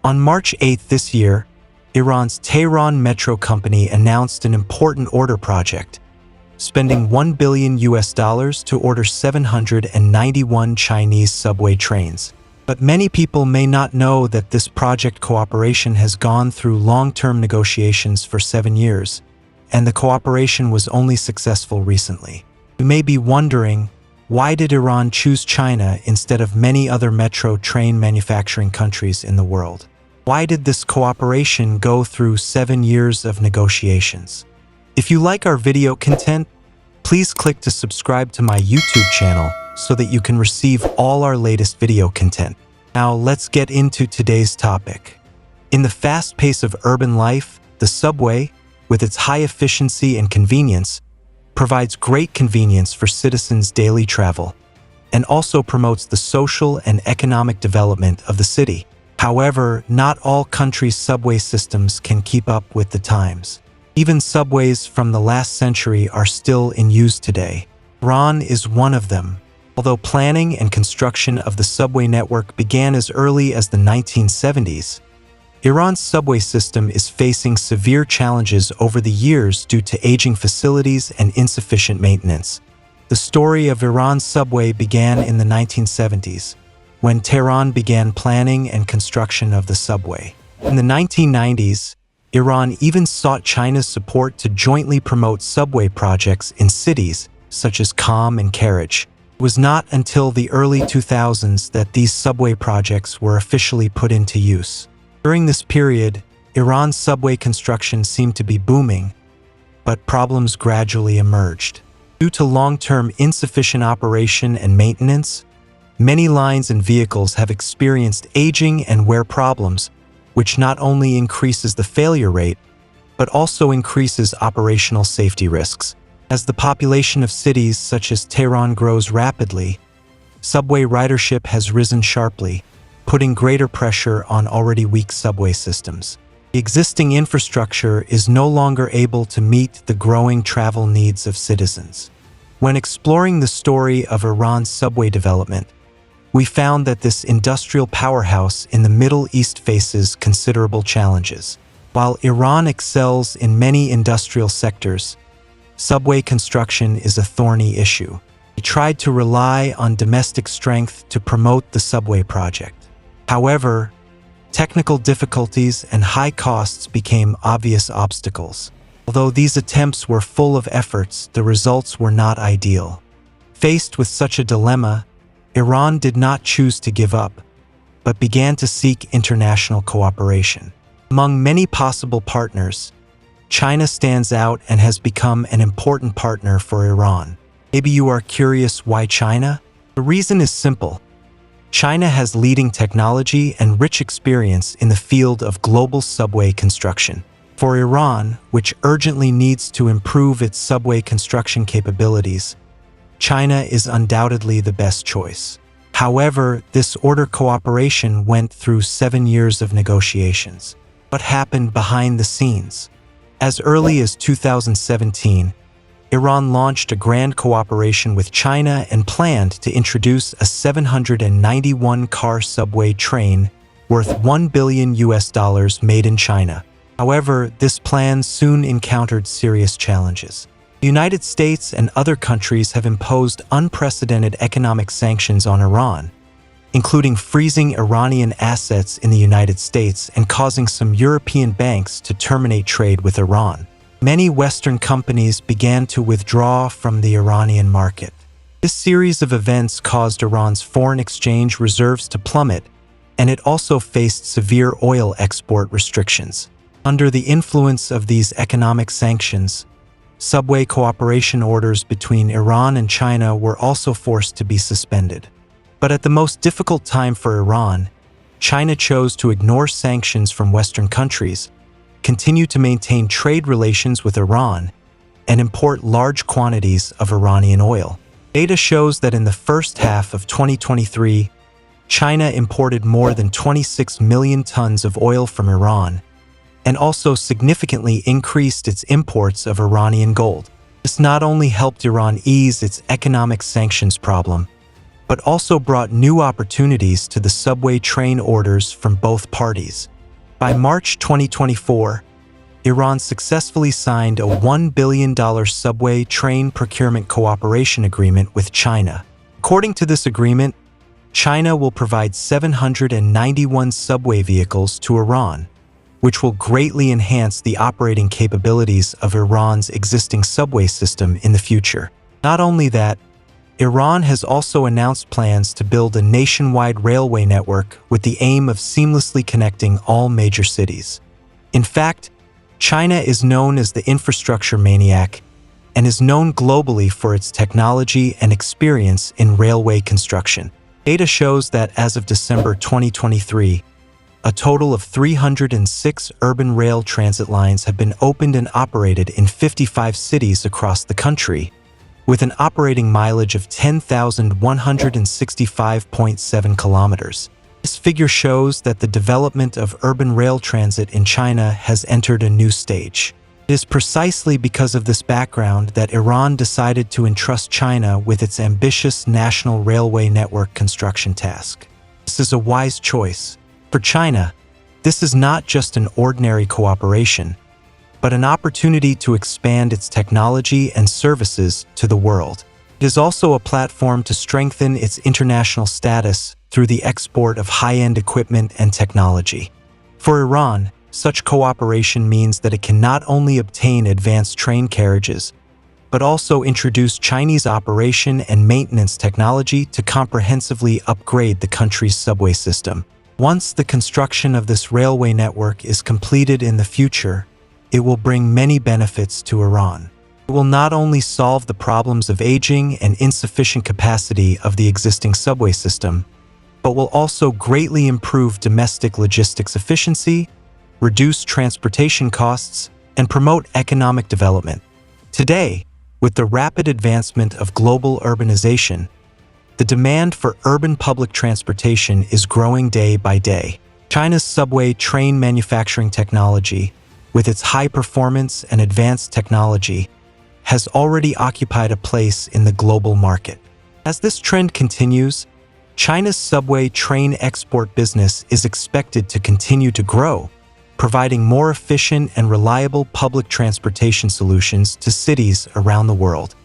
On March 8 this year, Iran's Tehran Metro Company announced an important order project, spending $1 billion to order 791 Chinese subway trains. But many people may not know that this project cooperation has gone through long-term negotiations for 7 years, and the cooperation was only successful recently. You may be wondering, why did Iran choose China instead of many other metro train manufacturing countries in the world? Why did this cooperation go through 7 years of negotiations? If you like our video content, please click to subscribe to my YouTube channel so that you can receive all our latest video content. Now let's get into today's topic. In the fast pace of urban life, the subway, with its high efficiency and convenience, provides great convenience for citizens' daily travel, and also promotes the social and economic development of the city. However, not all countries' subway systems can keep up with the times. Even subways from the last century are still in use today. Iran is one of them. Although planning and construction of the subway network began as early as the 1970s, Iran's subway system is facing severe challenges over the years due to aging facilities and insufficient maintenance. The story of Iran's subway began in the 1970s, when Tehran began planning and construction of the subway. In the 1990s, Iran even sought China's support to jointly promote subway projects in cities such as Qom and Karaj. It was not until the early 2000s that these subway projects were officially put into use. During this period, Iran's subway construction seemed to be booming, but problems gradually emerged. Due to long-term insufficient operation and maintenance, many lines and vehicles have experienced aging and wear problems, which not only increases the failure rate, but also increases operational safety risks. As the population of cities such as Tehran grows rapidly, subway ridership has risen sharply, putting greater pressure on already weak subway systems. The existing infrastructure is no longer able to meet the growing travel needs of citizens. When exploring the story of Iran's subway development, we found that this industrial powerhouse in the Middle East faces considerable challenges. While Iran excels in many industrial sectors, subway construction is a thorny issue. It tried to rely on domestic strength to promote the subway project. However, technical difficulties and high costs became obvious obstacles. Although these attempts were full of efforts, the results were not ideal. Faced with such a dilemma, Iran did not choose to give up, but began to seek international cooperation. Among many possible partners, China stands out and has become an important partner for Iran. Maybe you are curious why China? The reason is simple. China has leading technology and rich experience in the field of global subway construction. For Iran, which urgently needs to improve its subway construction capabilities, China is undoubtedly the best choice. However, this order cooperation went through 7 years of negotiations. What happened behind the scenes? As early as 2017, Iran launched a grand cooperation with China and planned to introduce a 791-car subway train worth $1 billion made in China. However, this plan soon encountered serious challenges. The United States and other countries have imposed unprecedented economic sanctions on Iran, including freezing Iranian assets in the United States and causing some European banks to terminate trade with Iran. Many Western companies began to withdraw from the Iranian market. This series of events caused Iran's foreign exchange reserves to plummet, and it also faced severe oil export restrictions. Under the influence of these economic sanctions, subway cooperation orders between Iran and China were also forced to be suspended. But at the most difficult time for Iran, China chose to ignore sanctions from Western countries, continue to maintain trade relations with Iran, and import large quantities of Iranian oil. Data shows that in the first half of 2023, China imported more than 26 million tons of oil from Iran, and also significantly increased its imports of Iranian gold. This not only helped Iran ease its economic sanctions problem, but also brought new opportunities to the subway train orders from both parties. By March 2024, Iran successfully signed a $1 billion subway train procurement cooperation agreement with China. According to this agreement, China will provide 791 subway vehicles to Iran, which will greatly enhance the operating capabilities of Iran's existing subway system in the future. Not only that, Iran has also announced plans to build a nationwide railway network with the aim of seamlessly connecting all major cities. In fact, China is known as the infrastructure maniac and is known globally for its technology and experience in railway construction. Data shows that as of December 2023, a total of 306 urban rail transit lines have been opened and operated in 55 cities across the country, with an operating mileage of 10,165.7 kilometers. This figure shows that the development of urban rail transit in China has entered a new stage. It is precisely because of this background that Iran decided to entrust China with its ambitious national railway network construction task. This is a wise choice. For China, this is not just an ordinary cooperation, but an opportunity to expand its technology and services to the world. It is also a platform to strengthen its international status through the export of high-end equipment and technology. For Iran, such cooperation means that it can not only obtain advanced train carriages, but also introduce Chinese operation and maintenance technology to comprehensively upgrade the country's subway system. Once the construction of this railway network is completed in the future, it will bring many benefits to Iran. It will not only solve the problems of aging and insufficient capacity of the existing subway system, but will also greatly improve domestic logistics efficiency, reduce transportation costs, and promote economic development. Today, with the rapid advancement of global urbanization, the demand for urban public transportation is growing day by day. China's subway train manufacturing technology, with its high performance and advanced technology, has already occupied a place in the global market. As this trend continues, China's subway train export business is expected to continue to grow, providing more efficient and reliable public transportation solutions to cities around the world.